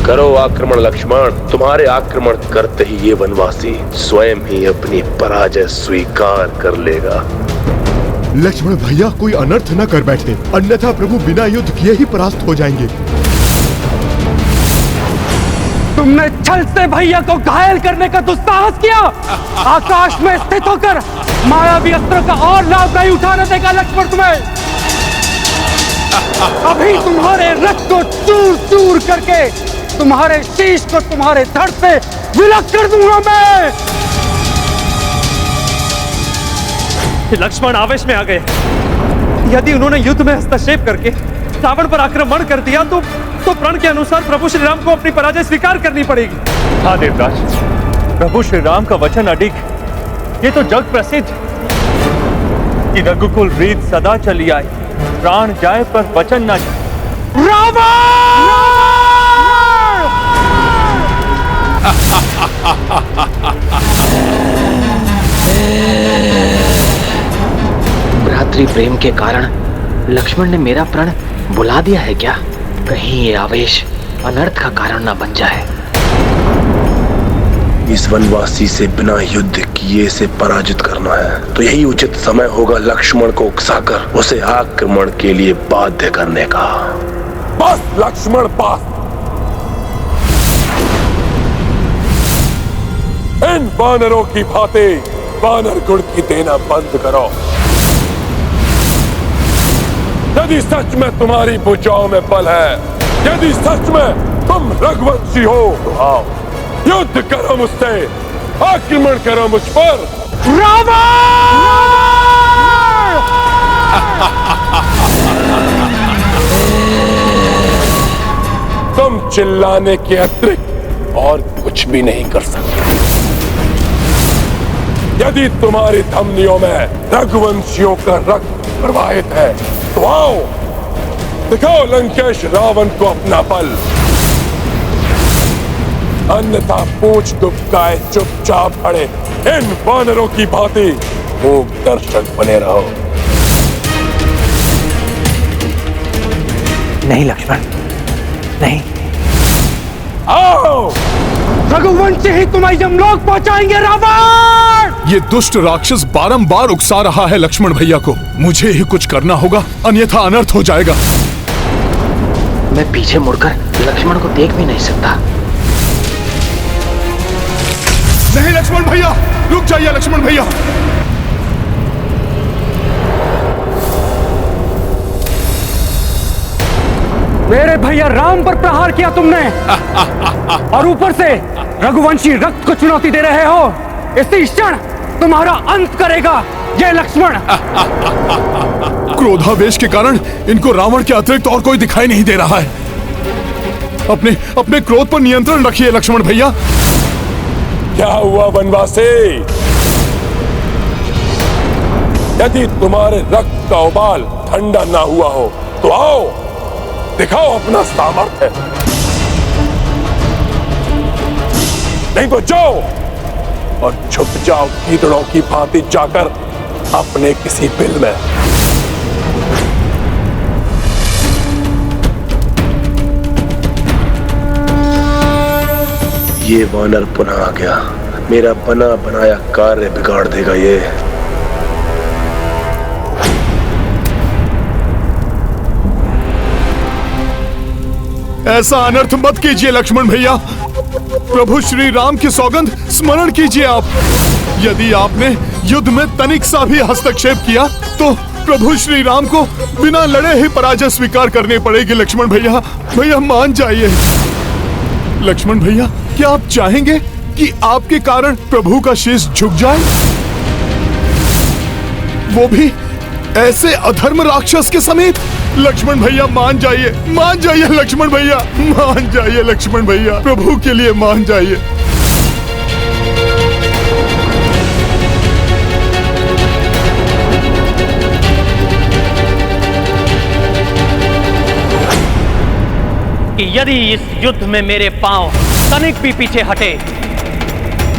करो आक्रमण लक्ष्मण। तुम्हारे आक्रमण करते ही ये वनवासी स्वयं ही अपनी पराजय स्वीकार कर लेगा। लक्ष्मण भैया कोई अनर्थ न कर बैठे, अन्यथा प्रभु बिना युद्ध किए ही परास्त हो जाएंगे। तुमने छल से भैया को घायल करने का दुस्साहस किया। आकाश में स्थित होकर मायावी अस्त्र का और लाभ नहीं उठाने देगा लक्ष्मण तुम्हें। अभी तुम्हारे रथ को चूर चूर करके तुम्हारे शीश को तुम्हारे धड़ से विलग कर दूंगा मैं। लक्ष्मण आवेश में आ गए। यदि उन्होंने युद्ध में हस्तक्षेप करके रावण पर आक्रमण कर दिया तो प्रण के अनुसार प्रभु श्री राम को अपनी पराजय स्वीकार करनी पड़ेगी। हाँ देवराज, प्रभु श्री राम का वचन अडिग, ये तो जग प्रसिद्ध कि रघुकुल रीत सदा चली आई, प्राण जाए पर वचन न जाए। भ्रातृ प्रेम के कारण लक्ष्मण ने मेरा प्रण बुला दिया है क्या? कहीं ये आवेश अनर्थ का कारण न बन जाए। इस वनवासी से बिना युद्ध किए से पराजित करना है तो यही उचित समय होगा लक्ष्मण को उकसाकर उसे आक्रमण के लिए बाध्य करने का। बस लक्ष्मण, बस। इन वानरों की भांति वानर गुण की देना बंद करो। यदि सच में तुम्हारी भुजाओं में बल है, यदि सच में तुम रघुवंशी हो तो आओ, युद्ध करो मुझसे, आक्रमण करो मुझ पर। तुम चिल्लाने के अतिरिक्त और कुछ भी नहीं कर सकते। यदि तुम्हारी धमनियों में रघुवंशियों का रक्त प्रवाहित है तो आओ, दिखाओ लंकेश रावण को अपना बल। अन्यथा पूछ दुबकाए चुपचाप खड़े इन वानरों की भांति मूक दर्शक बने रहो। नहीं लक्ष्मण, नहीं। आओ, रघुवंशी ही तुम्हें यमलोक पहुंचाएंगे रावण। ये दुष्ट राक्षस बारंबार उकसा रहा है लक्ष्मण भैया को। मुझे ही कुछ करना होगा, अन्यथा अनर्थ हो जाएगा। मैं पीछे मुड़कर लक्ष्मण को देख भी नहीं सकता। नहीं लक्ष्मण भैया, रुक जाइए लक्ष्मण भैया। मेरे भैया राम पर प्रहार किया तुमने और ऊपर से रघुवंशी रक्त को चुनौती दे रहे हो। इसी क्षण तुम्हारा अंत करेगा ये लक्ष्मण। क्रोधावेश के कारण इनको रावण के अतिरिक्त और कोई दिखाई नहीं दे रहा है। अपने क्रोध पर नियंत्रण रखिए लक्ष्मण भैया। क्या हुआ वनवासी? यदि तुम्हारे रक्त का उबाल ठंडा ना हुआ हो तो आओ, दिखाओ अपना सामर्थ्य। नहीं तो जाओ और छुप जाओ गीदड़ों की भांति जाकर अपने किसी बिल में। ये वानर पुनः आ गया। मेरा बना बनाया कार्य बिगाड़ देगा ये। ऐसा अनर्थ मत कीजिए लक्ष्मण भैया। प्रभु श्री राम की सौगंध स्मरण कीजिए आप। यदि आपने युद्ध में तनिक सा भी हस्तक्षेप किया तो प्रभु श्री राम को बिना लड़े ही पराजय स्वीकार करनी पड़ेगी। लक्ष्मण भैया, भैया मान जाइए। लक्ष्मण भैया, क्या आप चाहेंगे कि आपके कारण प्रभु का शीश झुक जाए, वो भी ऐसे अधर्म राक्षस के समेत? लक्ष्मण भैया मान जाइए, मान जाइए लक्ष्मण भैया, मान जाइए लक्ष्मण भैया, प्रभु के लिए मान जाइए। कि यदि इस युद्ध में मेरे पांव तनिक भी पीछे हटे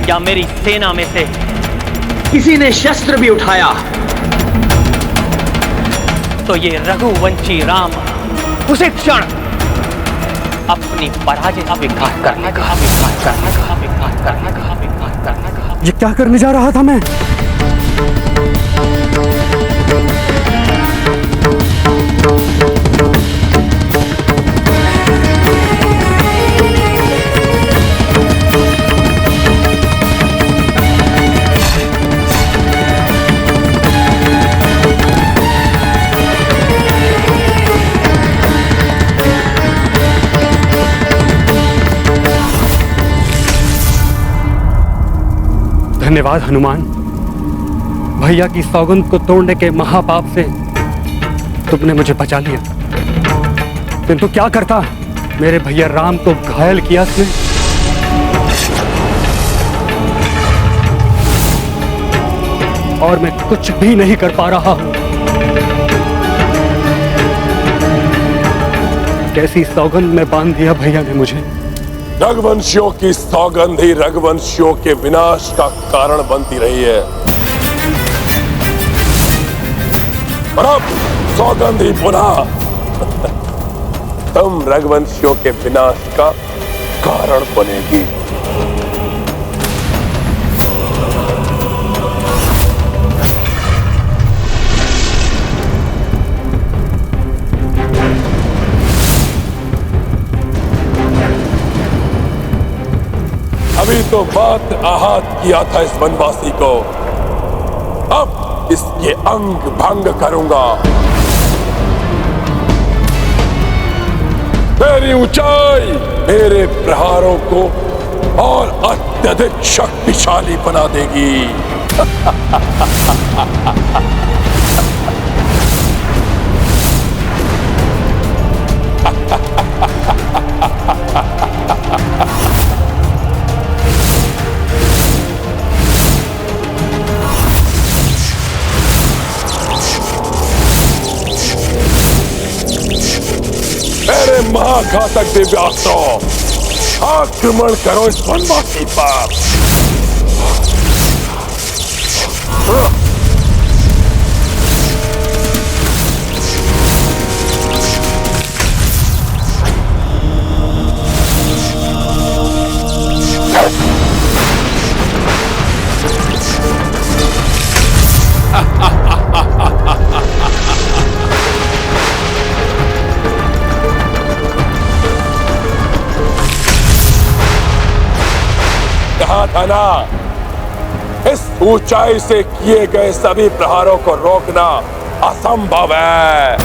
या मेरी सेना में से किसी ने शस्त्र भी उठाया तो ये रघुवंशी राम उसी क्षण अपनी पराजय स्वीकार करने का। ये क्या करने जा रहा था मैं? धन्यवाद हनुमान। भैया की सौगंध को तोड़ने के महापाप से तुमने मुझे बचा लिया। किंतु क्या करता, मेरे भैया राम को घायल किया इसने। और मैं कुछ भी नहीं कर पा रहा हूं। कैसी सौगंध में बांध दिया भैया ने मुझे। रघुवंशियों की सौगंध ही रघुवंशियों के विनाश का कारण बनती रही है, और अब सौगंध ही पुनः तुम रघुवंशियों के विनाश का कारण बनेगी। अभी तो मात्र आहत किया था इस वनवासी को, अब इसके अंग भंग करूंगा। मेरी ऊंचाई मेरे प्रहारों को और अत्यधिक शक्तिशाली बना देगी। मेरे महाघातक दिव्यास्त्रों, आक्रमण करो इस वनवासी पर। था ना, इस ऊंचाई से किए गए सभी प्रहारों को रोकना असंभव है।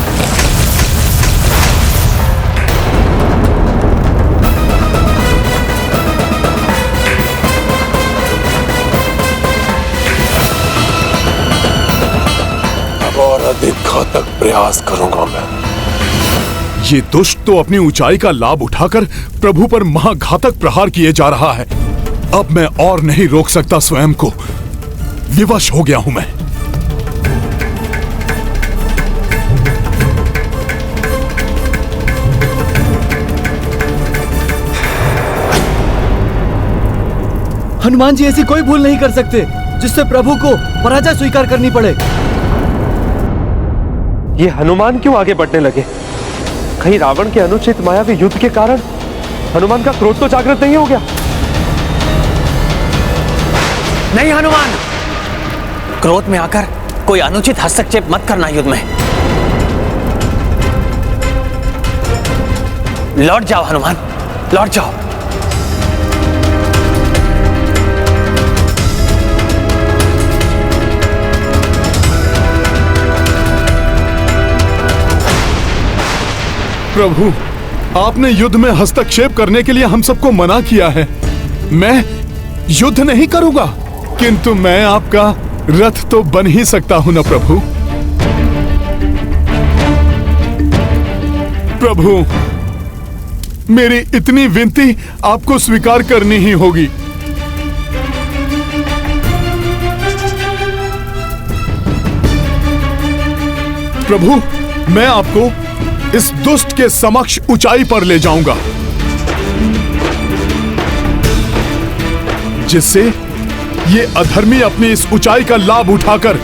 अब और अधिक घातक प्रयास करूंगा मैं। ये दुष्ट तो अपनी ऊंचाई का लाभ उठाकर प्रभु पर महाघातक प्रहार किए जा रहा है। अब मैं और नहीं रोक सकता स्वयं को, विवश हो गया हूं मैं। हनुमान जी ऐसी कोई भूल नहीं कर सकते जिससे प्रभु को पराजय स्वीकार करनी पड़े। ये हनुमान क्यों आगे बढ़ने लगे? कहीं रावण के अनुचित मायावी युद्ध के कारण हनुमान का क्रोध तो जागृत नहीं हो गया? नहीं हनुमान, क्रोध में आकर कोई अनुचित हस्तक्षेप मत करना युद्ध में। लौट जाओ हनुमान, लौट जाओ। प्रभु, आपने युद्ध में हस्तक्षेप करने के लिए हम सबको मना किया है। मैं युद्ध नहीं करूंगा, किंतु मैं आपका रथ तो बन ही सकता हूं ना प्रभु। प्रभु, मेरी इतनी विनती आपको स्वीकार करनी ही होगी। प्रभु, मैं आपको इस दुष्ट के समक्ष ऊंचाई पर ले जाऊंगा, जिससे ये अधर्मी अपनी इस ऊंचाई का लाभ उठाकर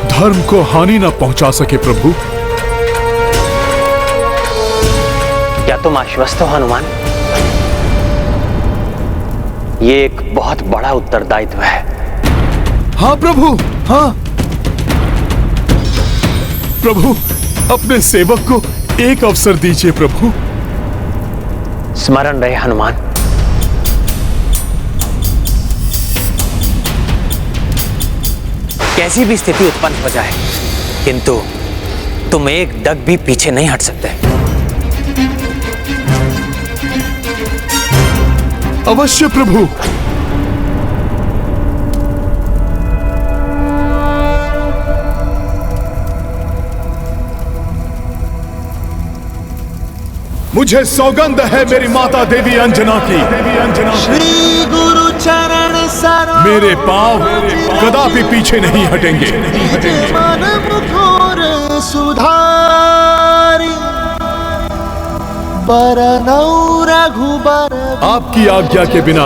धर्म को हानि न पहुंचा सके। प्रभु, तुम आश्वस्त हो हनुमान? ये एक बहुत बड़ा उत्तरदायित्व है। हाँ प्रभु, हाँ प्रभु, अपने सेवक को एक अवसर दीजिए प्रभु। स्मरण रहे हनुमान। कैसी भी स्थिति उत्पन्न हो जाए, किंतु तुम एक डग भी पीछे नहीं हट सकते। अवश्य प्रभु। मुझे सौगंध है मेरी माता देवी अंजना की, श्री गुरु चरण सरोज मेरे पांव कदापि पीछे नहीं हटेंगे। मन मुखर सुधारी बरनौ रघुबर आपकी आज्ञा के बिना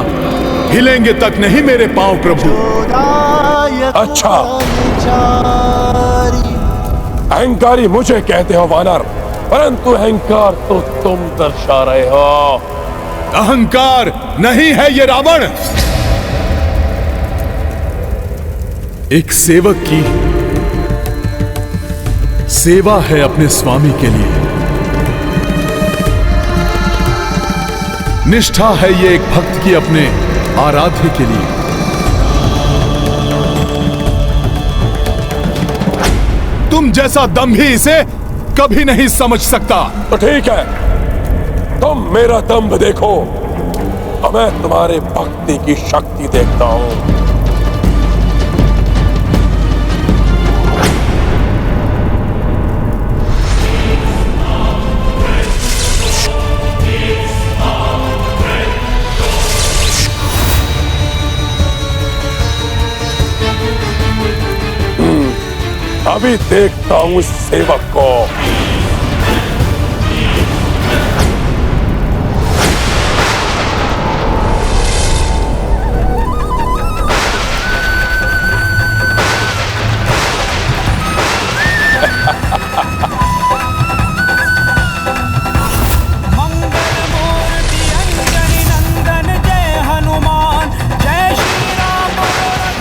हिलेंगे तक नहीं मेरे पांव प्रभु। अच्छा, अहंकारी मुझे कहते हो वानर, परंतु अहंकार तो तुम दर्शा रहे हो। अहंकार नहीं है ये रावण। एक सेवक की सेवा है अपने स्वामी के लिए। निष्ठा है ये एक भक्त की अपने आराध्य के लिए। तुम जैसा दंभी इसे कभी नहीं समझ सकता। तो ठीक है, तुम मेरा दम्भ देखो और मैं तुम्हारे भक्ति की शक्ति देखता हूं। अभी देखता हूं इस सेवक को।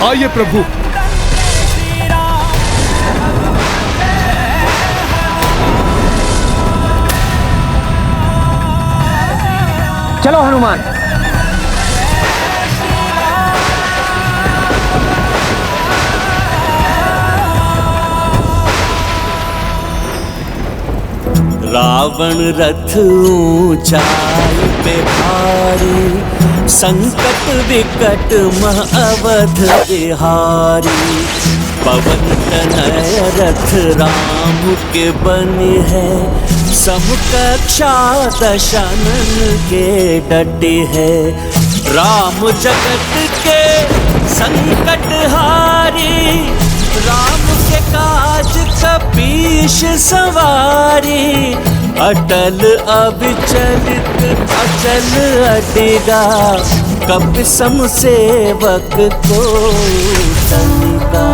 आइए प्रभु। चलो हनुमान। रावण रथ ऊंचाई पे भारी, संकट विकट मह अवध बिहारी। पवन तनय रथ राम के बने है, समकक्षा दशनन के डटे है। राम जगत के संकट हारी, राम के काज कपीश सवारी। अटल अविचलित अचल अडिगा, कपि सम सेवक को तनिका।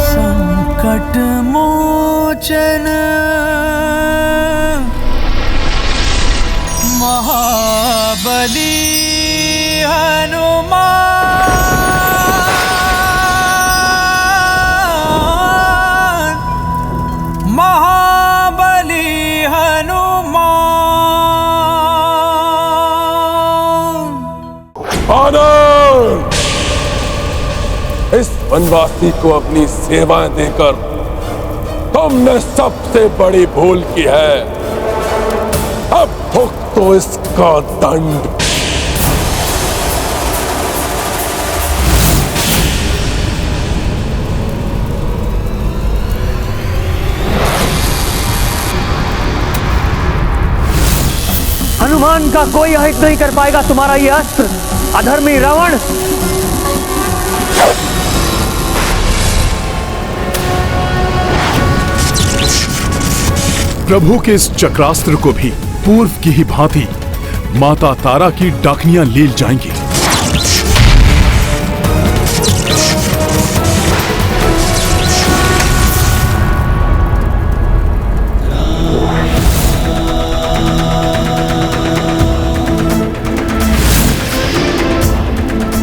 संकट मोचन महाबली हनुमान, महाबली हनुमान। आनंद! इस वनवासी को अपनी सेवाएं देकर तुमने सबसे बड़ी भूल की है। अब भुगतो तो इसका दंड। हनुमान का कोई अहित नहीं कर पाएगा तुम्हारा ये अस्त्र, अधर्मी रावण। प्रभु के इस चक्रास्त्र को भी पूर्व की ही भांति माता तारा की डाकनियां लील जाएंगी।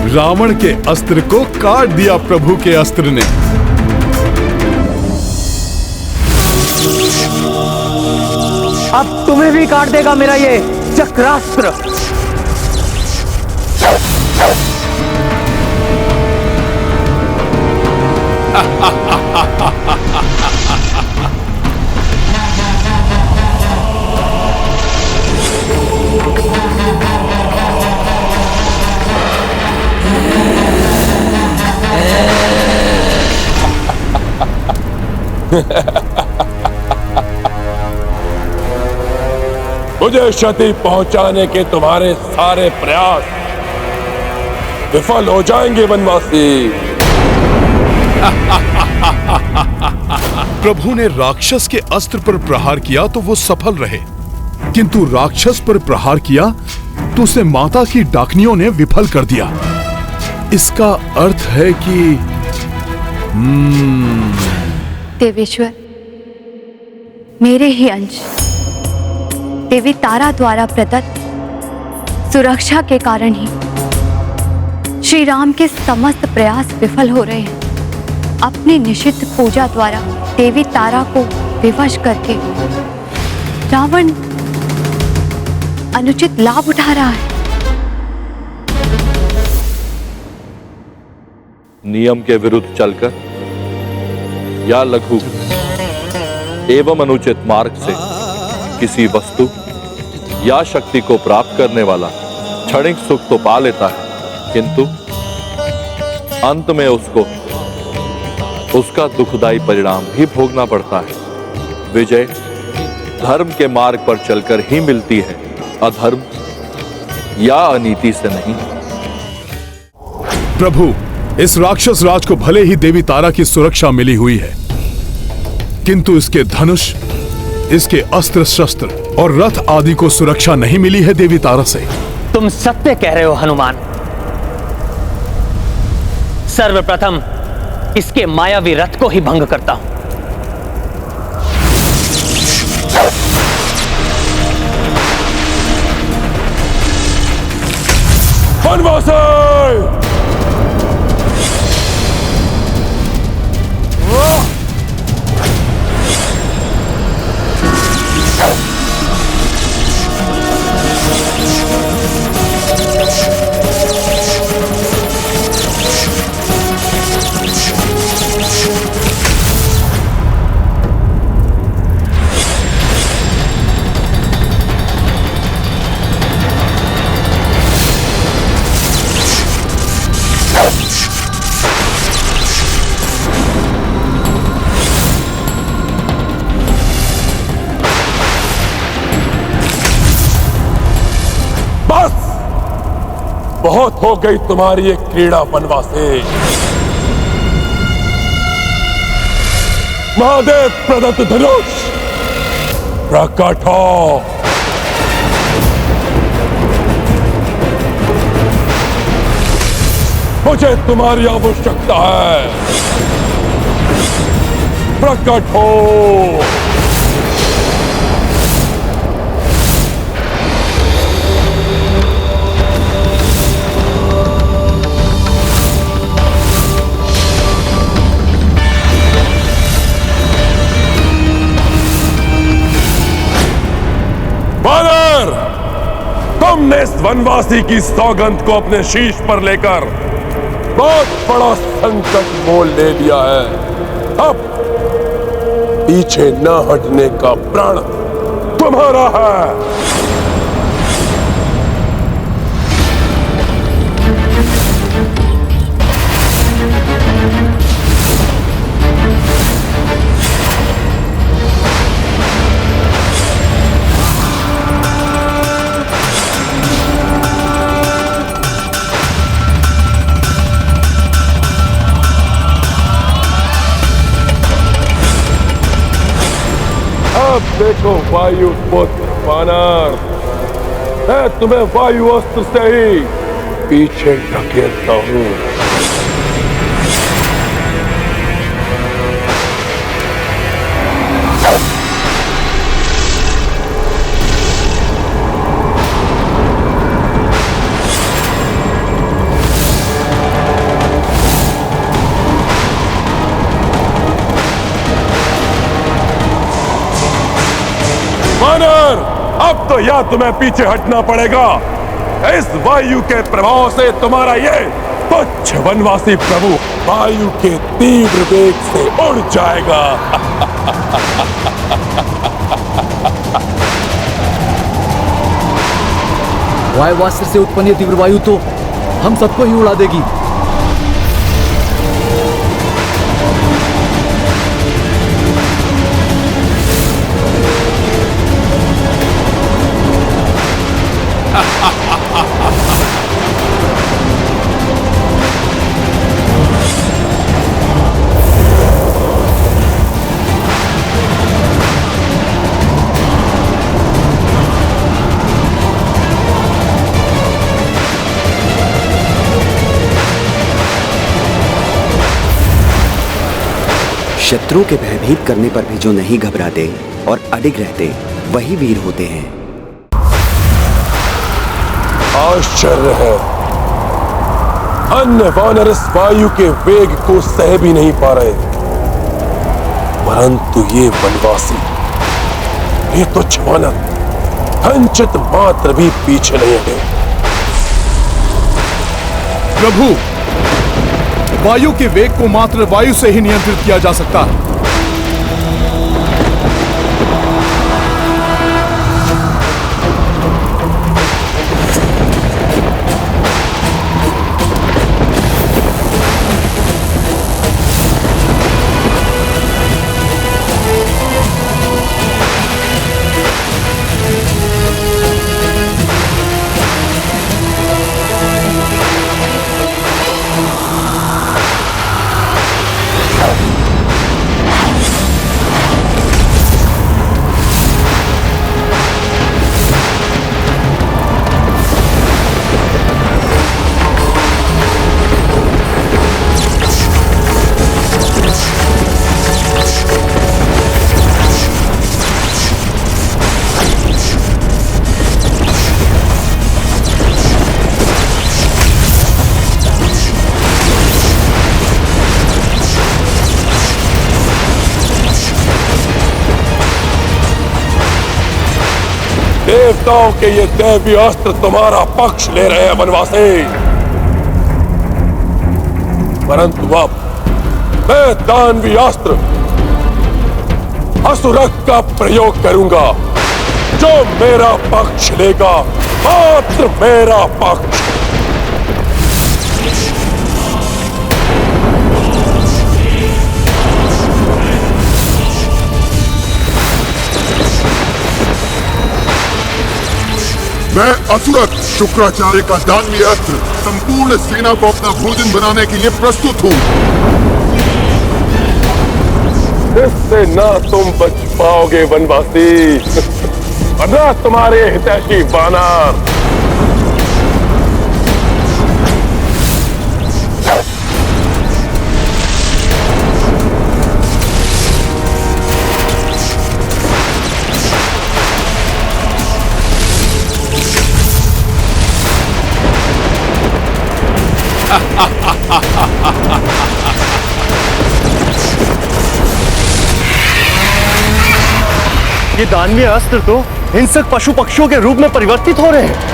रावण के अस्त्र को काट दिया प्रभु के अस्त्र ने। अब तुम्हें भी काट देगा मेरा ये चक्रास्त्र। मुझे क्षति पहुंचाने के तुम्हारे सारे प्रयास विफल हो जाएंगे वनवासी। प्रभु ने राक्षस के अस्त्र पर प्रहार किया तो वो सफल रहे, किंतु राक्षस पर प्रहार किया तो उसे माता की डाकनियों ने विफल कर दिया। इसका अर्थ है कि देवेश्वर, मेरे ही अंश देवी तारा द्वारा प्रदत्त सुरक्षा के कारण ही श्री राम के समस्त प्रयास विफल हो रहे हैं। अपनी निषिद्ध पूजा द्वारा देवी तारा को विवश करके रावण अनुचित लाभ उठा रहा है। नियम के विरुद्ध चलकर या लघु एवं अनुचित मार्ग से किसी वस्तु या शक्ति को प्राप्त करने वाला क्षणिक सुख तो पा लेता है, किंतु अंत में उसको उसका दुखदायी परिणाम ही भोगना पड़ता है। विजय धर्म के मार्ग पर चलकर ही मिलती है, अधर्म या अनीति से नहीं। प्रभु, इस राक्षस राज को भले ही देवी तारा की सुरक्षा मिली हुई है, किंतु इसके धनुष, इसके अस्त्र शस्त्र और रथ आदि को सुरक्षा नहीं मिली है देवी तारा से। तुम सत्य कह रहे हो हनुमान। सर्वप्रथम इसके मायावी रथ को ही भंग करता हूं। वनवासी! बहुत हो गई तुम्हारी ये क्रीड़ा वनवासी। महादेव प्रदत्त धनुष प्रकट हो। मुझे तुम्हारी आवश्यकता है, प्रकट हो। तुमने इस वनवासी की सौगंध को अपने शीश पर लेकर बहुत बड़ा संकट मोल ले लिया है। अब पीछे न हटने का प्रण तुम्हारा है। देखो वायु पुत्र वानर, मैं तुम्हें वायु अस्त्र से ही पीछे धकेलता हूं। तो या तुम्हें पीछे हटना पड़ेगा, इस वायु के प्रभाव से तुम्हारा ये तुच्छ वनवासी प्रभु वायु के तीव्र वेग से उड़ जाएगा। वायुवास्त्र से उत्पन्न ये तीव्र वायु तो हम सबको ही उड़ा देगी। शत्रु के भयभीत करने पर भी जो नहीं घबराते और अडिग रहते वही वीर होते हैं। आश्चर्य है, अन्य वानर इस वायु के वेग को सह भी नहीं पा रहे, परंतु ये वनवासी, ये तुच्छ वानर कंचित मात्र भी पीछे नहीं हटे। प्रभु, वायु के वेग को मात्र वायु से ही नियंत्रित किया जा सकता है। देवताओं के ये दैवीय अस्त्र तुम्हारा पक्ष ले रहे हैं वनवासी, परंतु अब मैं दानवीय अस्त्र असुरक का प्रयोग करूंगा। जो मेरा पक्ष लेगा मात्र मेरा पक्ष। मैं असुरक शुक्राचार्य का दानवीय अस्त्र संपूर्ण सेना को अपना भोजन बनाने के लिए प्रस्तुत हूँ। इससे ना तुम बच पाओगे वनवासी, और ना तुम्हारे हितैषी वानर। ये दानवीय अस्त्र तो हिंसक पशु पक्षियों के रूप में परिवर्तित हो रहे हैं।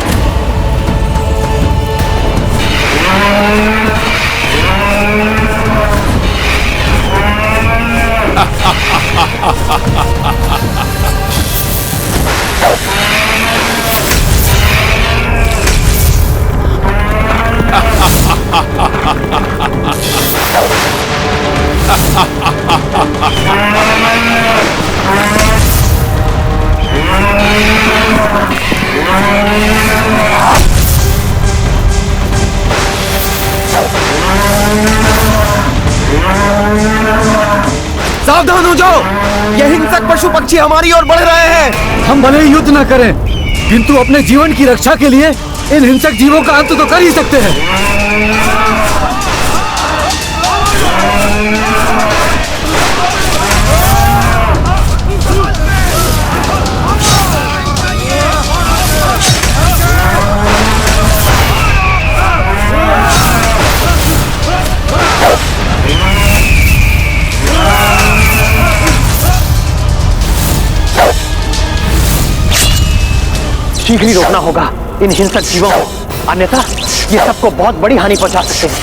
सावधान हो जाओ, ये हिंसक पशु पक्षी हमारी ओर बढ़ रहे हैं। हम भले ही युद्ध न करें, किंतु अपने जीवन की रक्षा के लिए इन हिंसक जीवों का अंत तो कर ही सकते हैं। शीघ्र ही रोकना होगा इन हिंसक जीवों को, अन्यथा ये सबको बहुत बड़ी हानि पहुंचा सकते हैं।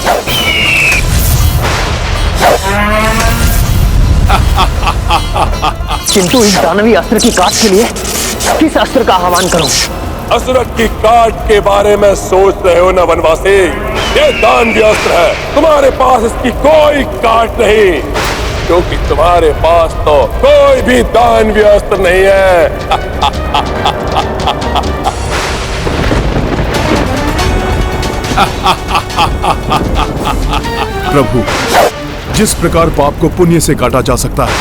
किंतु इस दानवी अस्त्र की काट के लिए किस अस्त्र का आह्वान करूं? असुरत की काट के बारे में सोच रहे हो ना वनवासी? ये दानवी अस्त्र है, तुम्हारे पास इसकी कोई काट नहीं, क्योंकि तुम्हारे पास तो कोई भी दानवी अस्त्र नहीं है। प्रभु, जिस प्रकार पाप को पुण्य से काटा जा सकता है,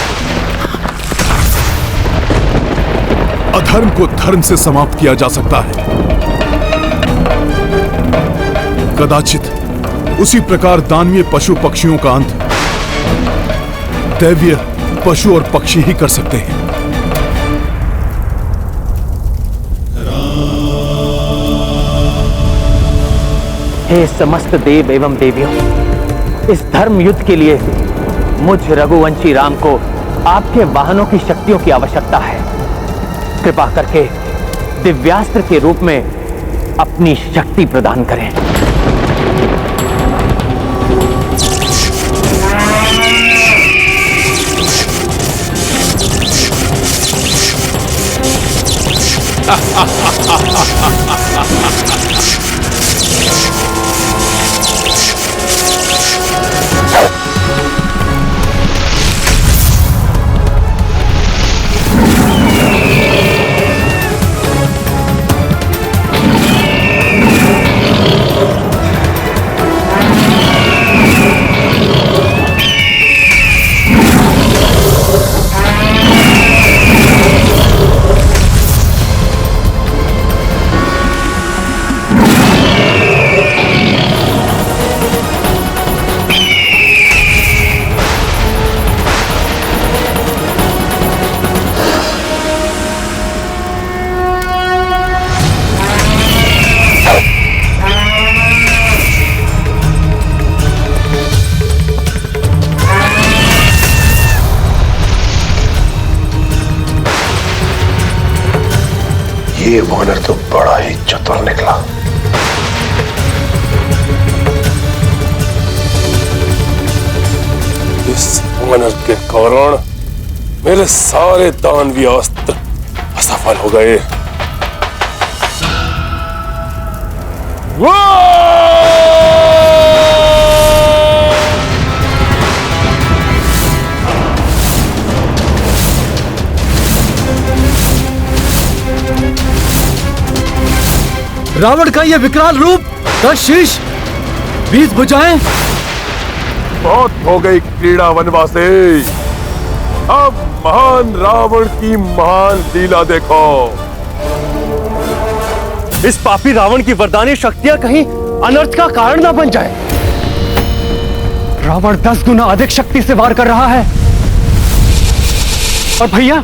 अधर्म को धर्म से समाप्त किया जा सकता है, कदाचित उसी प्रकार दानवीय पशु पक्षियों का अंत दैवीय पशु और पक्षी ही कर सकते हैं। हे समस्त देव एवं देवियों, इस धर्म युद्ध के लिए मुझ रघुवंशी राम को आपके वाहनों की शक्तियों की आवश्यकता है। कृपा करके दिव्यास्त्र के रूप में अपनी शक्ति प्रदान करें। ये वानर तो बड़ा ही चतुर निकला। इस वानर के कारण मेरे सारे दानवी अस्त्र असफल हो गए। रावण का ये विकराल रूप, 10 शीश, 20 भुजाएं। बहुत हो गई क्रीड़ा वनवासी, अब महान रावण की महान लीला देखो। इस पापी रावण की वरदानी शक्तियां कहीं अनर्थ का कारण न बन जाए। रावण 10 गुना अधिक शक्ति से वार कर रहा है और भैया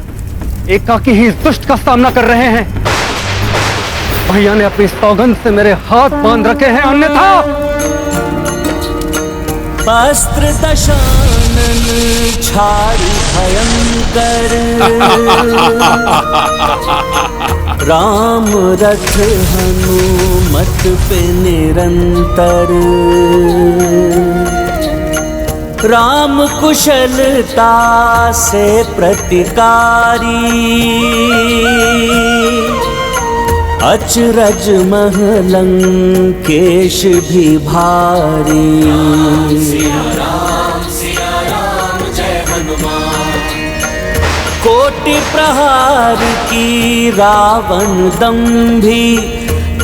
एकाकी ही इस दुष्ट का सामना कर रहे हैं। भैया ने अपनी सौगंध से मेरे हाथ बांध रखे हैं, अन्यथा अस्त्र दशानन छाड़ी भयंकर, राम रथ हनुमत पे निरंतर, राम कुशलता से प्रतिकारी, अचरज महलंकेश भी भारी। सिया राम जय हनुमान। कोटि प्रहार की रावण दंभी,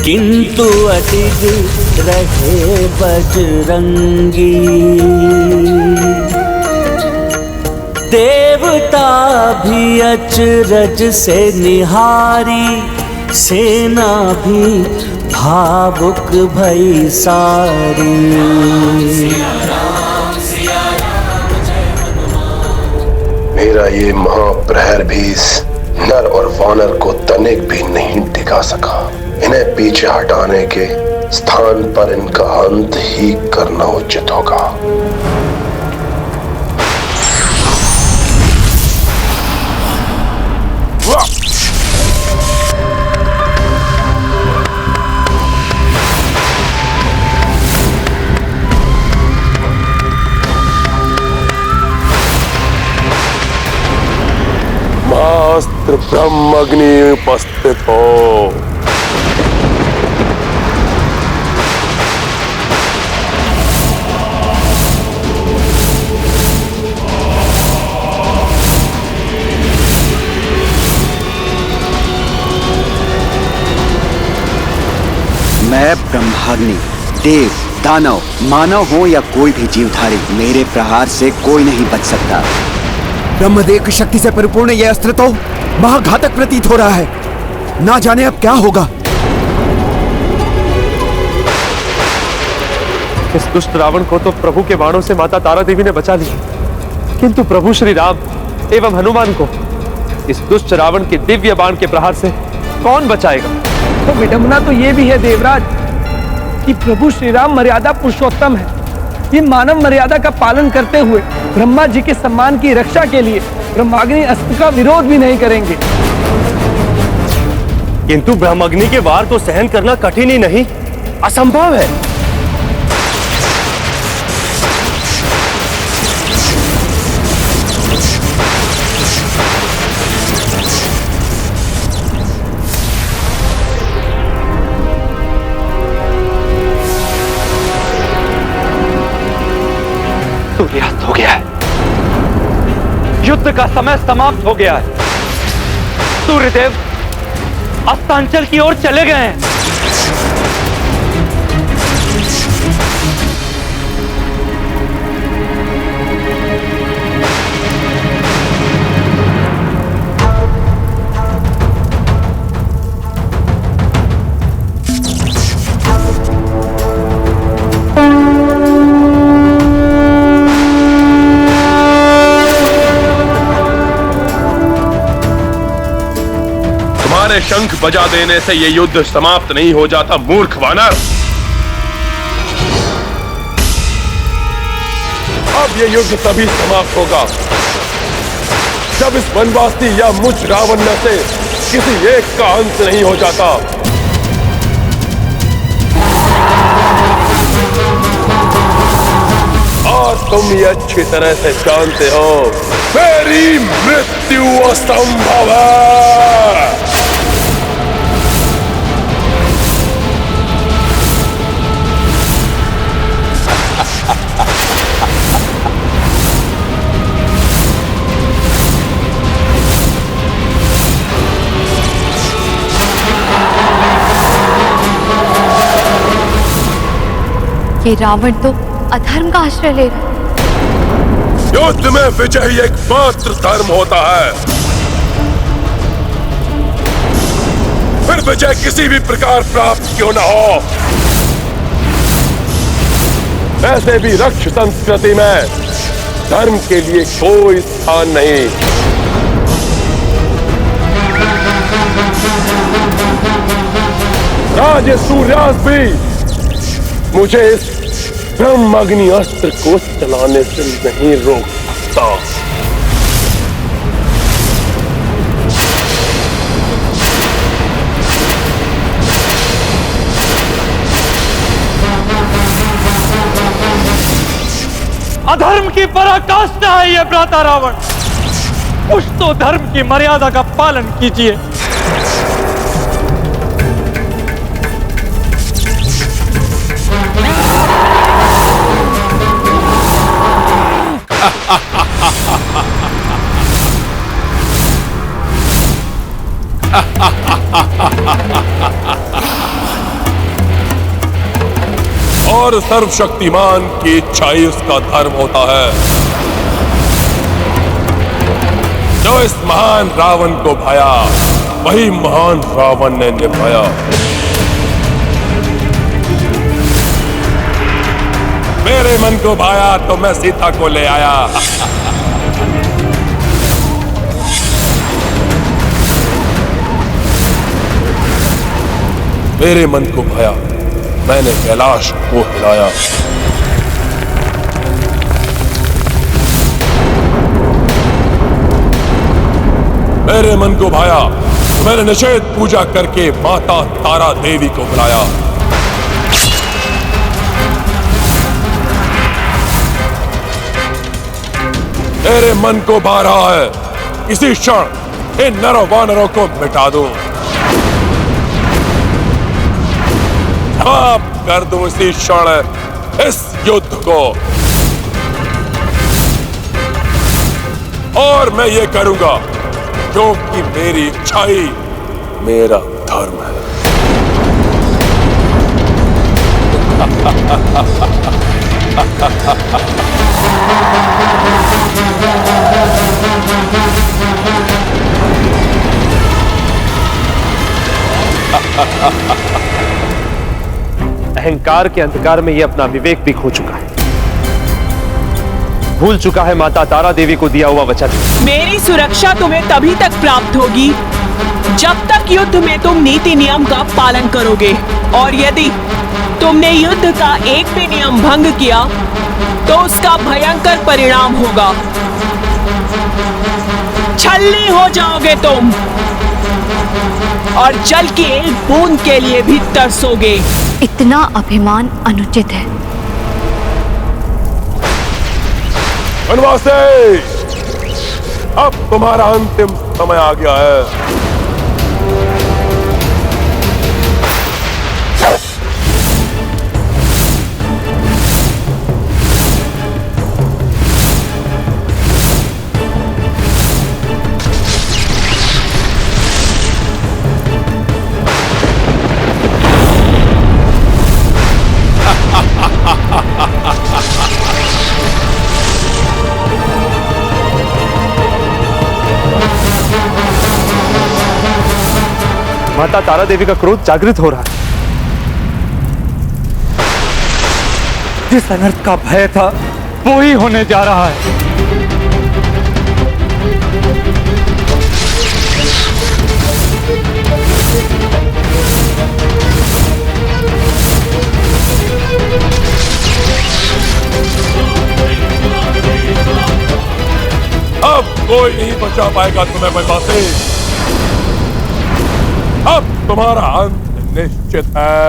किंतु अडिग रहे बजरंगी। देवता भी अचरज से निहारी, सेना भी भावुक भई सारी। मेरा ये महाप्रहर भी इस नर और वानर को तनिक भी नहीं टिका सका। इन्हें पीछे हटाने के स्थान पर इनका अंत ही करना उचित होगा। और ब्रह्मग्नि उपस्थित हो। मैं ब्रह्माग्नि, देव, दानव, मानव हो या कोई भी जीवधारी, मेरे प्रहार से कोई नहीं बच सकता। ब्रह्मदेव की शक्ति से परिपूर्ण यह अस्त्र तो महाघातक प्रतीत हो रहा है। ना जाने अब क्या होगा। इस दुष्ट रावण को तो प्रभु के बाणों से माता तारा देवी ने बचा लिया, किंतु प्रभु श्री राम एवं हनुमान को इस दुष्ट रावण के दिव्य बाण के प्रहार से कौन बचाएगा? तो विडंबना तो ये भी है देवराज कि प्रभु श्री राम मर्यादा पुरुषोत्तम है। ये मानव मर्यादा का पालन करते हुए ब्रह्मा जी के सम्मान की रक्षा के लिए ब्रह्माग्नि अस्त्र का विरोध भी नहीं करेंगे। किंतु ब्रह्माग्नि के वार को सहन करना कठिन ही नहीं, असंभव है। सूर्यास्त हो गया है, युद्ध का समय समाप्त हो गया है। सूर्यदेव अस्तांचल की ओर चले गए हैं। शंख बजा देने से यह युद्ध समाप्त नहीं हो जाता, मूर्ख वानर। अब यह युद्ध तभी समाप्त होगा जब इस वनवासी या मुझ रावण में से किसी एक का अंत नहीं हो जाता। और तुम ये अच्छी तरह से जानते हो, मेरी मृत्यु असंभव है। ये रावण तो अधर्म का आश्रय ले रहा है। युद्ध में विजय एकमात्र धर्म होता है, फिर विजय किसी भी प्रकार प्राप्त क्यों न हो। वैसे भी रक्ष संस्कृति में धर्म के लिए कोई स्थान नहीं। राजे सूर्यास्त भी मुझे इस ब्रह्माग्नि अस्त्र को चलाने से नहीं रोक सकता। अधर्म की पराकाष्ठा है ये भ्राता रावण। कुछ तो धर्म की मर्यादा का पालन कीजिए। और सर्वशक्तिमान की इच्छा ही उसका धर्म होता है। जो इस महान रावण को भाया, वही महान रावण ने निभाया। मेरे मन को भाया तो मैं सीता को ले आया। मेरे मन को भाया, मैंने कैलाश को हिलाया। मेरे मन को भाया तो मैंने निषेध पूजा करके माता तारा देवी को बुलाया। मेरे मन को भा रहा है, इसी क्षण इन नरों वानरों को मिटा दूं, समाप्त कर दूं इसी क्षण इस युद्ध को। और मैं ये करूंगा क्योंकि मेरी इच्छा ही मेरा धर्म है। अहंकार के अंधकार में यह अपना विवेक भी खो चुका है, भूल चुका है माता तारा देवी को दिया हुआ वचन। मेरी सुरक्षा तुम्हें तभी तक प्राप्त होगी जब तक युद्ध में तुम नीति नियम का पालन करोगे, और यदि तुमने युद्ध का एक भी नियम भंग किया तो उसका भयंकर परिणाम होगा। छलनी हो जाओगे तुम और जल की एक बूंद के लिए भी तरसोगे। इतना अभिमान अनुचित है। वनवासी, अब तुम्हारा अंतिम समय आ गया है। माता तारा देवी का क्रोध जागृत हो रहा है। जिस अनर्थ का भय था वो ही होने जा रहा है। अब कोई नहीं बचा पाएगा तुम्हें वनवासी। अब तुम्हारा अंत निश्चित है।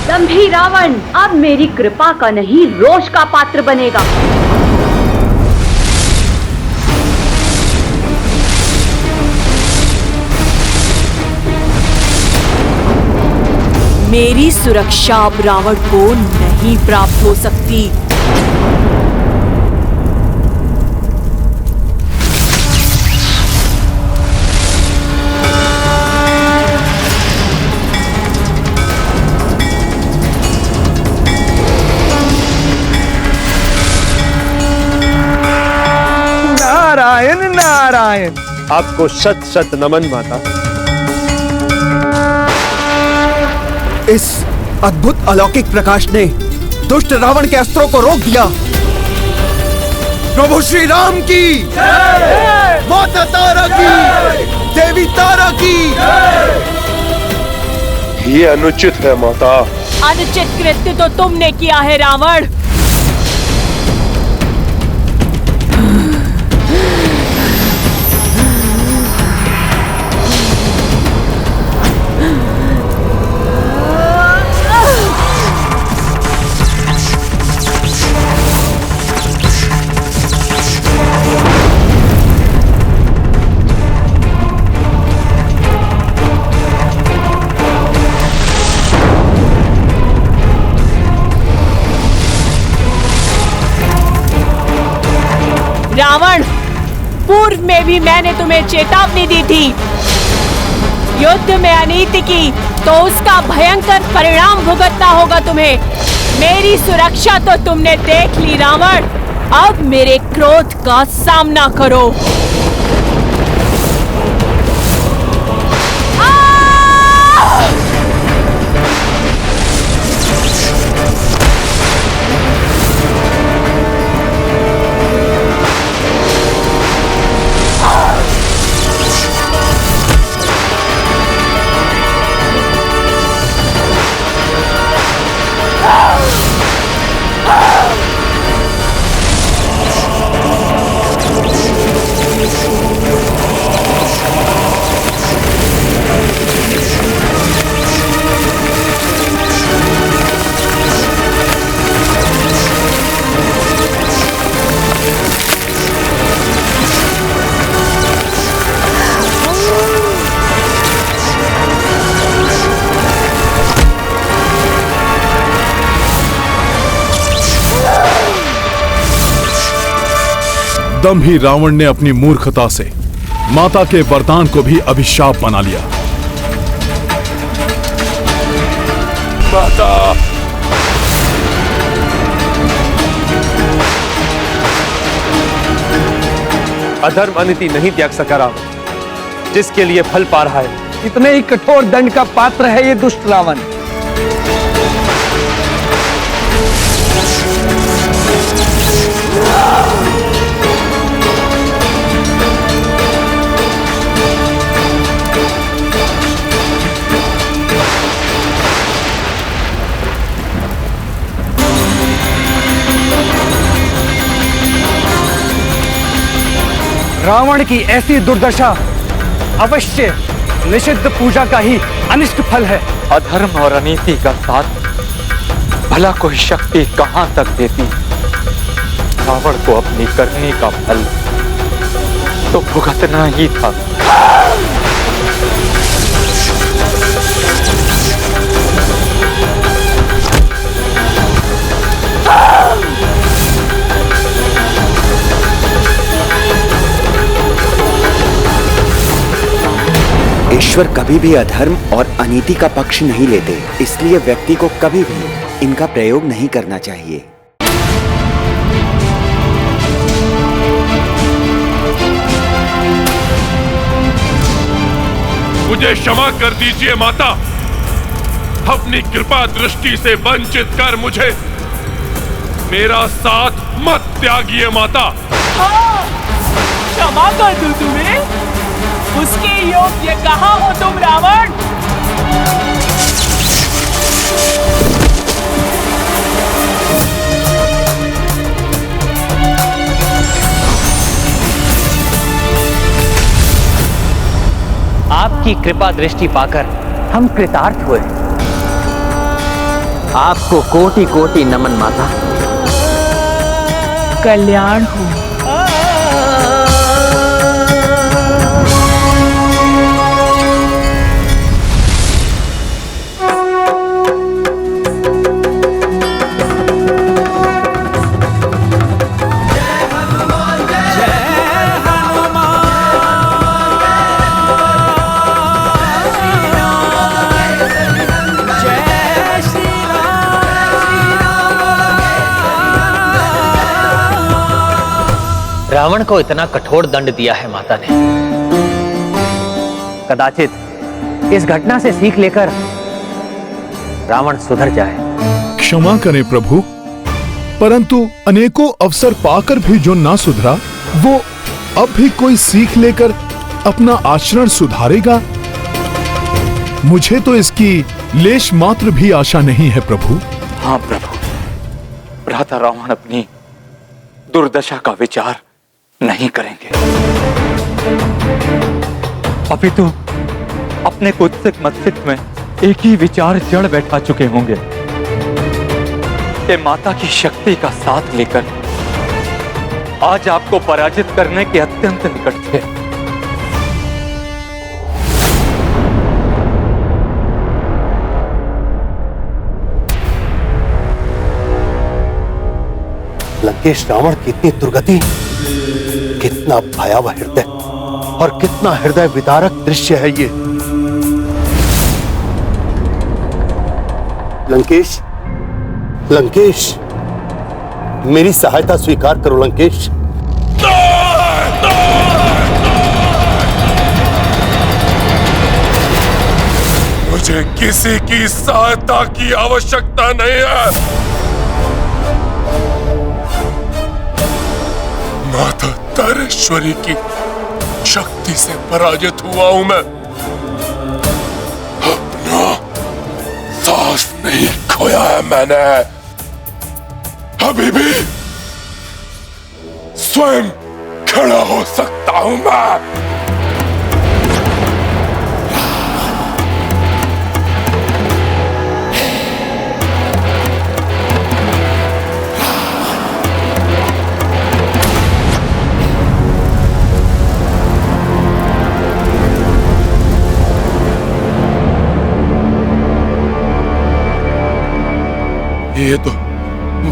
दंभी रावण अब मेरी कृपा का नहीं रोष का पात्र बनेगा। मेरी सुरक्षा अब रावण को नहीं प्राप्त हो सकती। नारायण नारायण। आपको शत शत नमन माता। इस अद्भुत अलौकिक प्रकाश ने दुष्ट रावण के अस्त्रों को रोक दिया। प्रभु श्री राम की जय, माता तारा की, देवी तारा की। ये अनुचित है माता। अनुचित कृत्य तो तुमने किया है रावण। रावण, पूर्व में भी मैंने तुम्हें चेतावनी दी थी, युद्ध में अनीति की तो उसका भयंकर परिणाम भुगतना होगा तुम्हें। मेरी सुरक्षा तो तुमने देख ली रावण, अब मेरे क्रोध का सामना करो। एकदम ही रावण ने अपनी मूर्खता से माता के वरदान को भी अभिशाप बना लिया। माता, अधर्म अनिति नहीं त्याग सका रावण, जिसके लिए फल पा रहा है। इतने ही कठोर दंड का पात्र है ये दुष्ट रावण। रावण की ऐसी दुर्दशा अवश्य निषिद्ध पूजा का ही अनिष्ट फल है। अधर्म और अनीति का साथ भला कोई शक्ति कहां तक देती। रावण को अपनी करनी का फल तो भुगतना ही था। ईश्वर कभी भी अधर्म और अनीति का पक्ष नहीं लेते, इसलिए व्यक्ति को कभी भी इनका प्रयोग नहीं करना चाहिए। मुझे क्षमा कर दीजिए माता, अपनी कृपा दृष्टि से वंचित कर मुझे मेरा साथ मत त्यागिए माता। क्षमा कर दूं तुम्हें? उसके योग्य कहाँ हो तुम रावण? आपकी कृपा दृष्टि पाकर हम कृतार्थ हुए। आपको कोटि कोटि नमन माता। कल्याण हो। रावण को इतना कठोर दंड दिया है माता ने। कदाचित इस घटना से सीख लेकर रावण सुधर जाए। क्षमा करें प्रभु, परंतु अनेकों अवसर पाकर भी जो ना सुधरा, वो अब भी कोई सीख लेकर अपना आचरण सुधारेगा? मुझे तो इसकी लेश मात्र भी आशा नहीं है प्रभु। हाँ प्रभु, भ्राता रावण अपनी दुर्दशा का विचार नहीं करेंगे, अपितु अपने कुत्सित मस्तिष्क में एक ही विचार जड़ बैठा चुके होंगे कि माता की शक्ति का साथ लेकर आज आपको पराजित करने के अत्यंत निकट थे। लंकेश, रावण की इतनी दुर्गति, कितना भयावह हृदय और कितना हृदय विदारक दृश्य है ये। लंकेश, लंकेश, मेरी सहायता स्वीकार करो लंकेश। मुझे किसी की सहायता की आवश्यकता नहीं है। माता तारेश्वरी की शक्ति से पराजित हुआ हूं मैं। अपना सांस नहीं खोया है मैंने। अभी भी स्वयं खड़ा हो सकता हूं मैं। ये तो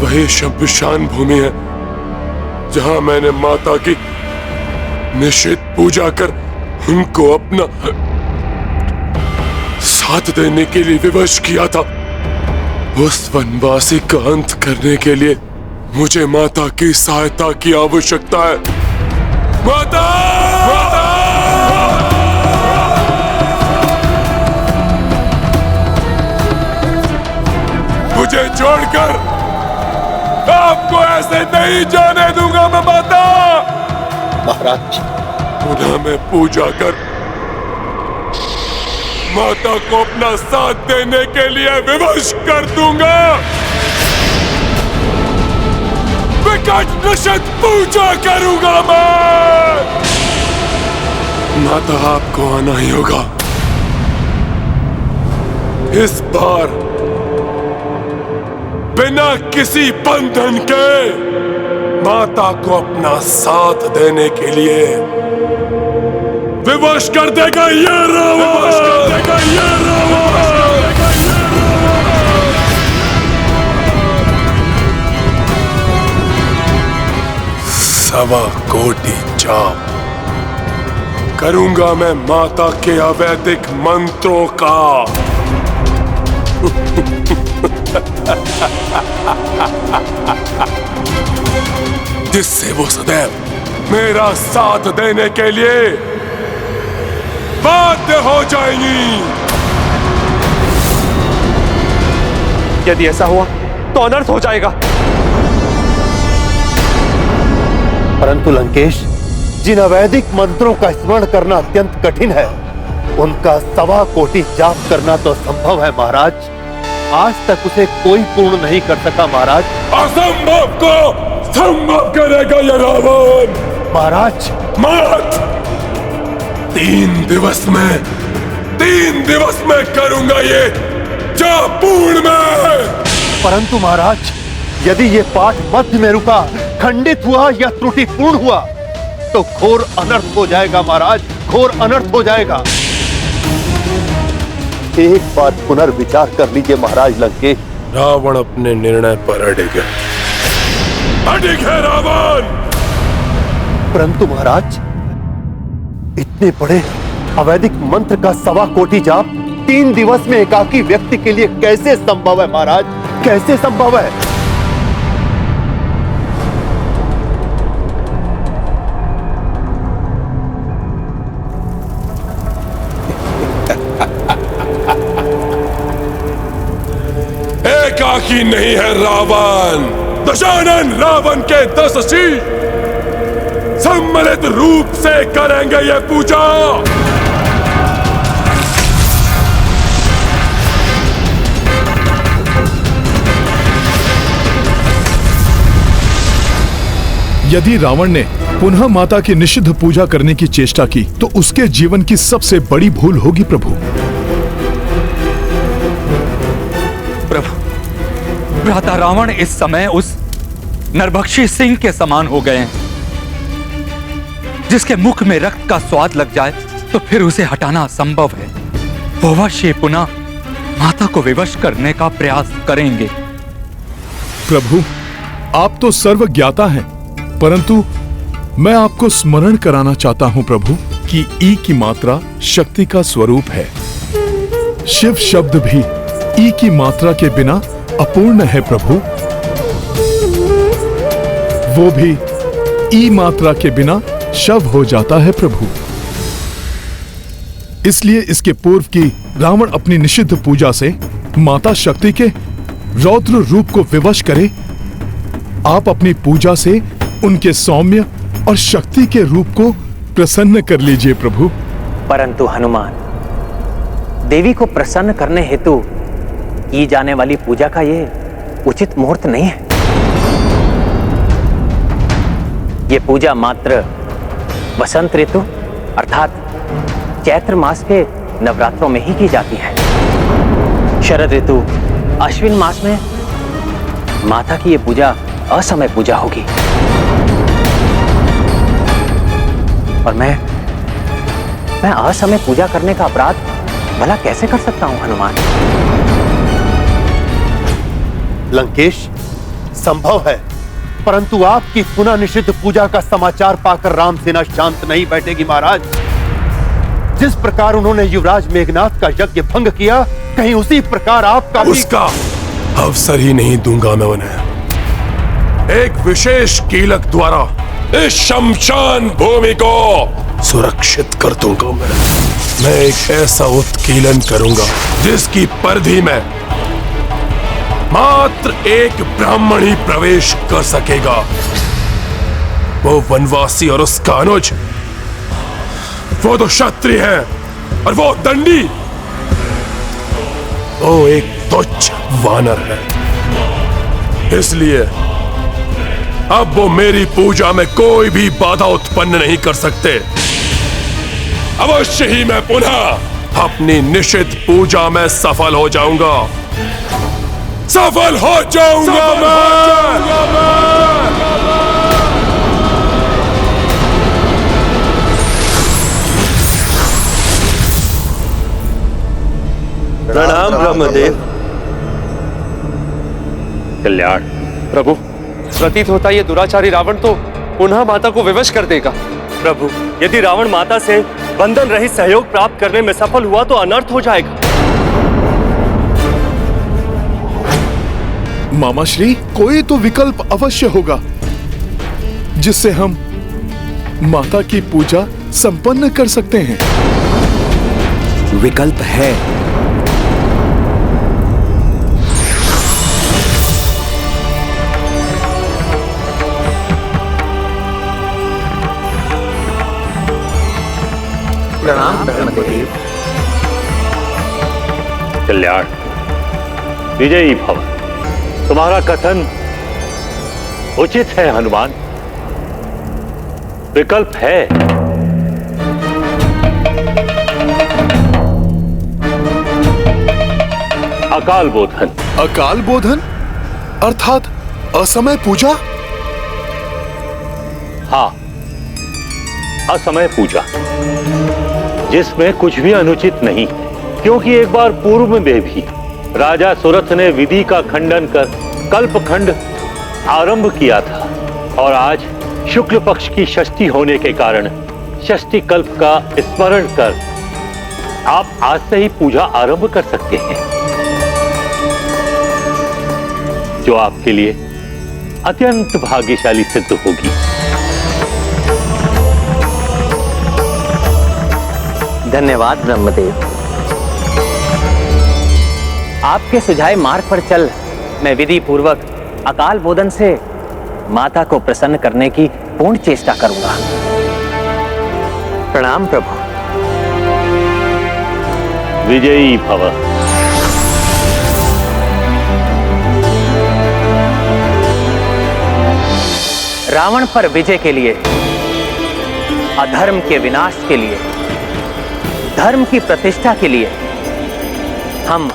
वही शब्दशान भूमि है जहां मैंने माता की निषिद्ध पूजा कर उनको अपना साथ देने के लिए विवश किया था, उस वनवासी का अंत करने के लिए मुझे माता की सहायता की आवश्यकता है। माता! मुझे छोड़कर आपको ऐसे नहीं जाने दूंगा मैं माता। महाराज, पुनः मैं पूजा कर माता को अपना साथ देने के लिए विवश कर दूंगा। विकट निषिद्ध पूजा करूंगा मैं। माता आपको आना ही होगा। इस बार बिना किसी बंधन के माता को अपना साथ देने के लिए विवश कर देगा ये रावण। सवा कोटि जाप करूंगा मैं माता के अवैधिक मंत्रों का। जिससे वो सदैव मेरा साथ देने के लिए बाध्य हो जाएंगी। यदि ऐसा हुआ तो अनर्थ हो जाएगा। परंतु लंकेश, जिन अवैधिक मंत्रों का स्मरण करना अत्यंत कठिन है, उनका 1.25 कोटि जाप करना तो संभव है महाराज। आज तक उसे कोई पूर्ण नहीं कर सका महाराज। असंभव को संभव करेगा ये रावण। महाराज मत! 3 दिवस में करूंगा ये जाप पूर्ण में। परंतु महाराज, यदि ये पाठ मध्य में रुका, खंडित हुआ या त्रुटिपूर्ण हुआ तो घोर अनर्थ हो जाएगा महाराज, घोर अनर्थ हो जाएगा। एक बार पुनर्विचार कर लीजिए महाराज लंकेश। रावण अपने निर्णय पर अड़िग है रावण। परंतु महाराज, इतने बड़े अवैधिक मंत्र का 1.25 कोटि जाप 3 दिवस में एकाकी व्यक्ति के लिए कैसे संभव है महाराज, कैसे संभव है? एकाकी नहीं है रावण। दशानन रावण के 10 शीश सम्मिलित रूप से करेंगे ये पूजा। यदि रावण ने पुनः माता की निषिद्ध पूजा करने की चेष्टा की तो उसके जीवन की सबसे बड़ी भूल होगी प्रभु। भ्राता रावण इस समय उस नरभक्षी सिंह के समान हो गए हैं, जिसके मुख में रक्त का स्वाद लग जाए तो फिर उसे हटाना असंभव है। वो अवश्य पुनः माता को विवश करने का प्रयास करेंगे। प्रभु, आप तो सर्वज्ञाता हैं, परंतु मैं आपको स्मरण कराना चाहता हूं प्रभु कि ई की मात्रा शक्ति का स्वरूप है। शिव शब्द भी ई की मात्रा के बिना अपूर्ण है प्रभु। वो भी ई मात्रा के बिना शव हो जाता है प्रभु। इसलिए इसके पूर्व की रावण अपनी निषिद्ध पूजा से माता शक्ति के रौद्र रूप को विवश करे। आप अपनी पूजा से उनके सौम्य और शक्ति के रूप को प्रसन्न कर लीजिए प्रभु। परंतु हनुमान, देवी को प्रसन्न करने हेतु की जाने वाली पूजा का ये उचित मुहूर्त नहीं है। ये पूजा मात्र वसंत ऋतु अर्थात चैत्र मास के नवरात्रों में ही की जाती है। शरद ऋतु अश्विन मास में माता की ये पूजा असमय पूजा होगी। और मैं असमय पूजा करने का अपराध भला कैसे कर सकता हूं हनुमान? लंकेश, संभव है, परंतु आपकी पुनः निषिद्ध पूजा का समाचार पाकर राम सेना शांत नहीं बैठेगी महाराज। जिस प्रकार उन्होंने युवराज मेघनाथ का यज्ञ भंग किया, कहीं उसी प्रकार आपका उसका अवसर ही नहीं दूंगा मैं उन्हें। एक विशेष कीलक द्वारा इस शमशान भूमि को सुरक्षित कर दूंगा मैं एक ऐसा उत्कीलन करूंगा जिसकी परिधि में मात्र एक ब्राह्मण ही प्रवेश कर सकेगा। वो वनवासी और उसका अनुज, वो तो क्षत्रिय है और वो दंडी, वो एक तुच्छ वानर है। इसलिए अब वो मेरी पूजा में कोई भी बाधा उत्पन्न नहीं कर सकते। अवश्य ही मैं पुनः अपनी निषिद्ध पूजा में सफल हो जाऊंगा, सफल हो जाऊंगा मैं। प्रणाम ब्रह्मदेव। कल्याण प्रभु, प्रतीत होता ये दुराचारी रावण तो पुनः माता को विवश कर देगा। प्रभु, यदि रावण माता से बंधन रहित सहयोग प्राप्त करने में सफल हुआ तो अनर्थ हो जाएगा। मामा श्री, कोई तो विकल्प अवश्य होगा जिससे हम माता की पूजा संपन्न कर सकते हैं। विकल्प है। प्रणाम ब्रह्मदेव। कल्याण, विजयी भव। तुम्हारा कथन उचित है हनुमान। विकल्प है। अकाल बोधन। अकाल बोधन अर्थात असमय पूजा? हाँ, असमय पूजा, जिसमें कुछ भी अनुचित नहीं, क्योंकि एक बार पूर्व में भी राजा सुरथ ने विधि का खंडन कर कल्पखंड आरंभ किया था और आज शुक्ल पक्ष की षष्ठी होने के कारण षष्ठी कल्प का स्मरण कर आप आज से ही पूजा आरंभ कर सकते हैं, जो आपके लिए अत्यंत भाग्यशाली सिद्ध होगी। धन्यवाद ब्रह्मदेव। आपके सुझाए मार्ग पर चल मैं विधि पूर्वक अकाल बोधन से माता को प्रसन्न करने की पूर्ण चेष्टा करूंगा। प्रणाम प्रभु। विजयी भव। रावण पर विजय के लिए, अधर्म के विनाश के लिए, धर्म की प्रतिष्ठा के लिए हम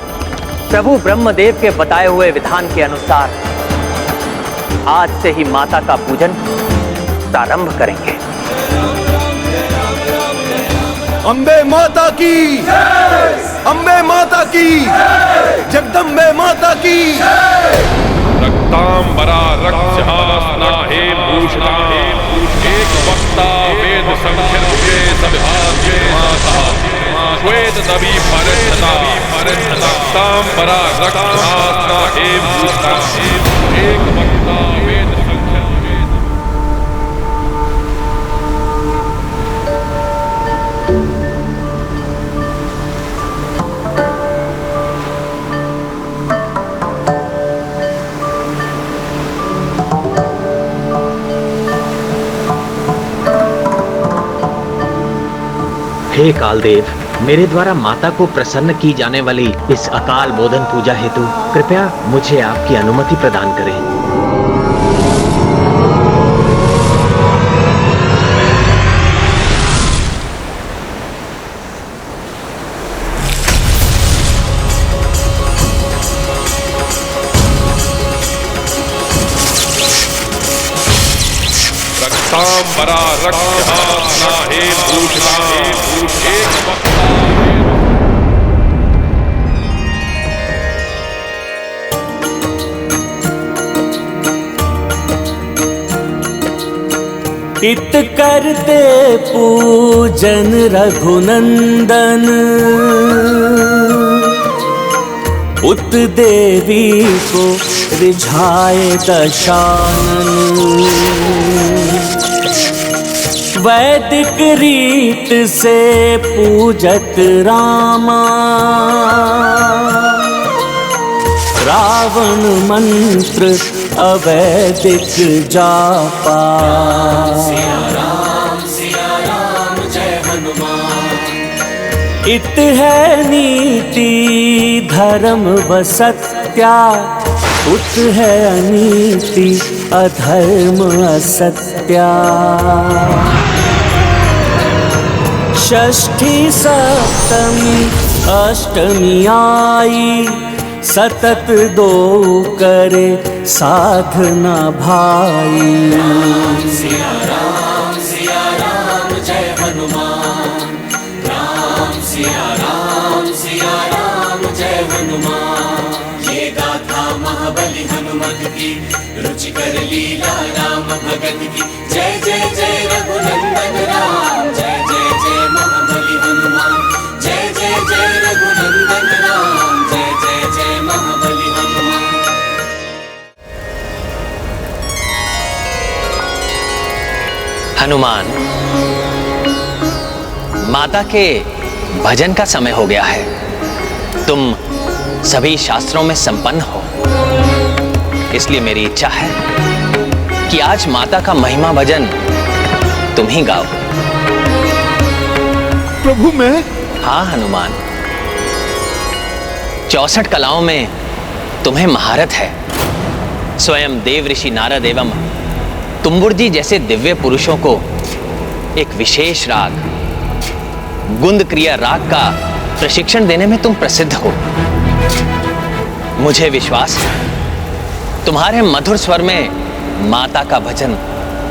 प्रभु ब्रह्मदेव के बताए हुए विधान के अनुसार आज से ही माता का पूजन प्रारंभ करेंगे। अम्बे माता की जय! अम्बे माता की जय! जगदम्बे माता की जय! रक्तांबरा रक्तहासना हे भूषणा एक वक्ता वेद संख्यर सभाज्य माता श्वेत नबी परस्ता रक्तांबरा रक्तहासना हे भूषणा एक वक्ता वेद संख्यर। हे कालदेव, मेरे द्वारा माता को प्रसन्न की जाने वाली इस अकाल बोधन पूजा हेतु कृपया मुझे आपकी अनुमति प्रदान करें। रक्तांबरा रक्तहासना हे भूषणा एक वक्ता इत करते पूजन रघुनंदन, उत देवी को रिझाए दशानन। वैदिक रीत से पूजत रामा, रावण मंत्र अवैदिक जापा। सिया राम जय हनुमान। इत है नीति धर्म व सत्या, उत है अनीति अधर्म असत्या। षष्ठी सप्तमी अष्टमी आई, सतत दो करे साधना भाई। सिया राम जय हनुमान। राम सिया राम जय हनुमान। ये गाथा महाबली हनुमत की, रुचिकर लीला राम भगत की। जय जय जय रघुनंदन राम, जय जय जय महाबली हनुमान। जय जय जय रघुनंदन राम, जय जय जय महाबली हनुमान। हनुमान, माता के भजन का समय हो गया है। तुम सभी शास्त्रों में संपन्न हो, इसलिए मेरी इच्छा है कि आज माता का महिमा भजन तुम ही गाओ। प्रभु मैं? हाँ हनुमान, 64 कलाओं में तुम्हें महारत है। स्वयं देव ऋषि नारद एवं तुम्बुर जी जैसे दिव्य पुरुषों को एक विशेष राग, गुंद क्रिया राग का प्रशिक्षण देने में तुम प्रसिद्ध हो। मुझे विश्वास है तुम्हारे मधुर स्वर में माता का भजन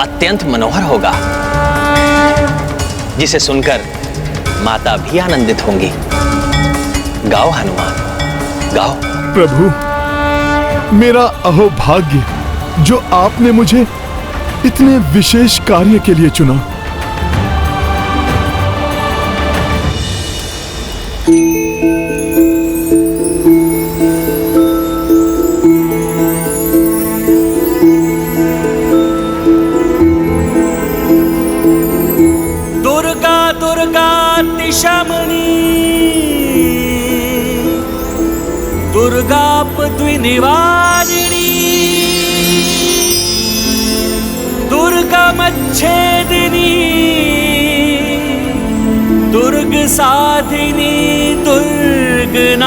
अत्यंत मनोहर होगा, जिसे सुनकर माता भी आनंदित होंगी। गाओ हनुमान, गाओ। प्रभु, मेरा अहोभाग्य जो आपने मुझे इतने विशेष कार्य के लिए चुना। दुर्गा दुर्गा तिशमनी, दुर्गापद्विनिवारिणी, दुर्गमच्छेदिनी, दुर्ग साधिनी, दुर्गनाशिनी।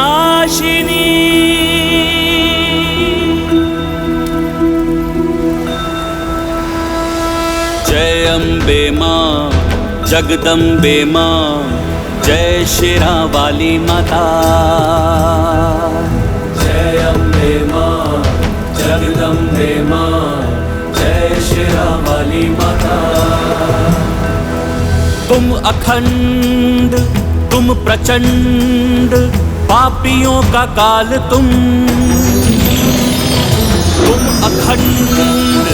जय अम्बे मां, जगदम्बे मां, जय शेरा वाली माता। जय अम्बे मां, जगदम्बे मां, जय शेरा वाली माता। तुम अखंड, तुम प्रचंड, पापियों का काल तुम। तुम अखंड,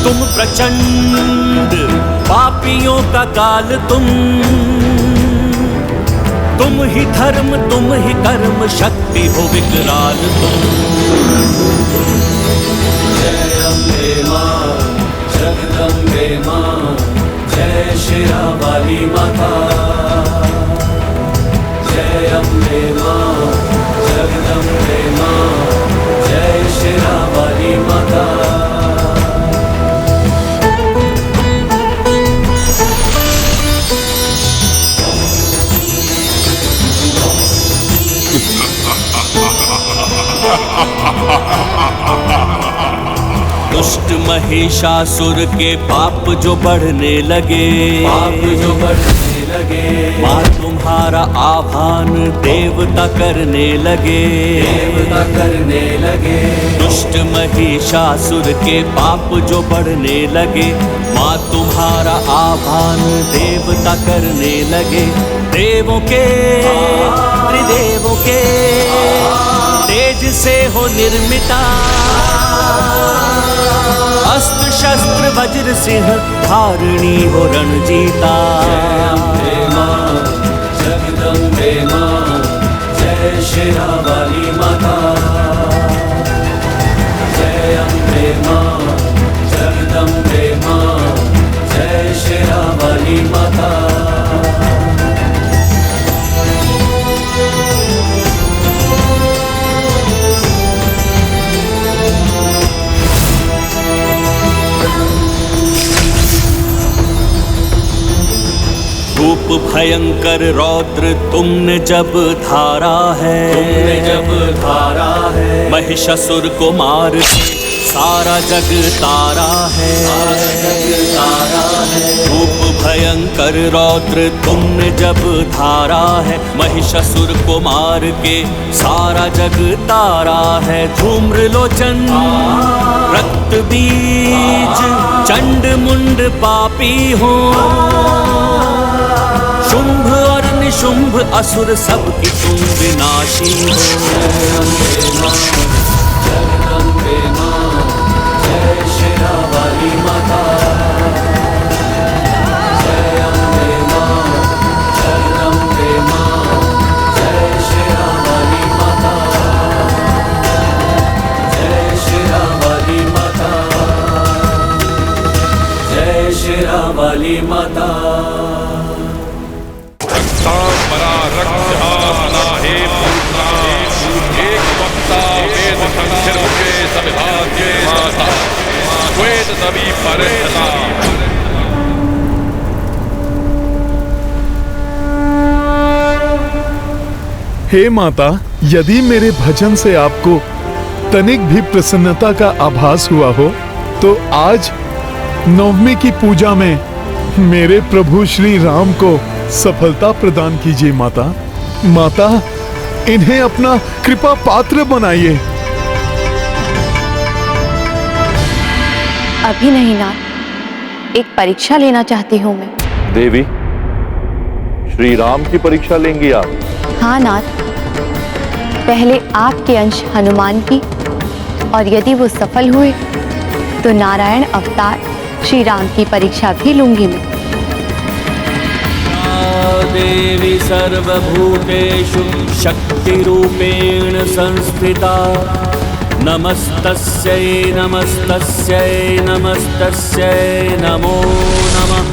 तुम प्रचंड, पापियों का काल तुम। तुम ही धर्म, तुम ही कर्म, शक्ति हो विकराल तुम। जय अम्बे मां, जगदम्बे मां, जय शेरा वाली माता। जय अम्बे मां, जगदम्बे मां, जय शेरा वाली माता। दुष्ट महिषासुर के पाप जो बढ़ने लगे, माँ तुम्हारा आह्वान देवता करने लगे। दुष्ट महिषासुर के पाप जो बढ़ने लगे, माँ तुम्हारा आह्वान देवता करने लगे। देवों के त्रिदेवों के तेज से हो निर्मिता, अस्त्र शस्त्र वज्र सिंह धारिणी हो रणजीता। जगदम्बे मां, जय शेरा वाली माता। जय अम्बे मां, जगदम्बे मां, जय शेरा वाली माता। रूप भयंकर रौद्र तुमने जब धारा है, महिषासुर को मार सारा जग तारा है। रूप भयंकर रौद्र तुमने जब धारा है, महिषासुर को मार के सारा जग तारा है। धूम्र लोचन रक्त बीज चंड मुंड पापी हो, शुंभ और निशुंभ असुर सबकी तुम विनाशी हो। जगदम्बे मां, जय शेरा वाली माता। जय अम्बे मां, जगदम्बे मां, जय शेरा वाली माता। जय शेरा वाली माता, जय शेरा वाली माता। हे माता, यदि मेरे भजन से आपको तनिक भी प्रसन्नता का आभास हुआ हो तो आज नवमी की पूजा में मेरे प्रभु श्री राम को सफलता प्रदान कीजिए माता। माता, इन्हें अपना कृपा पात्र बनाइए। अभी नहीं नाथ, एक परीक्षा लेना चाहती हूँ मैं। देवी, श्री राम की परीक्षा लेंगी आप? हाँ नाथ, पहले आपके अंश हनुमान की, और यदि वो सफल हुए तो नारायण अवतार श्री राम की परीक्षा भी लूंगी मैं। देवी सर्वभूतेषु शक्तिरूपेण संस्थिता, नमस्तस्यै नमस्तस्यै नमस्तस्यै नमो नमः।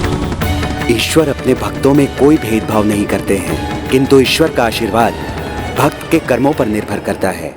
ईश्वर अपने भक्तों में कोई भेदभाव नहीं करते हैं, किंतु ईश्वर का आशीर्वाद भक्त के कर्मों पर निर्भर करता है।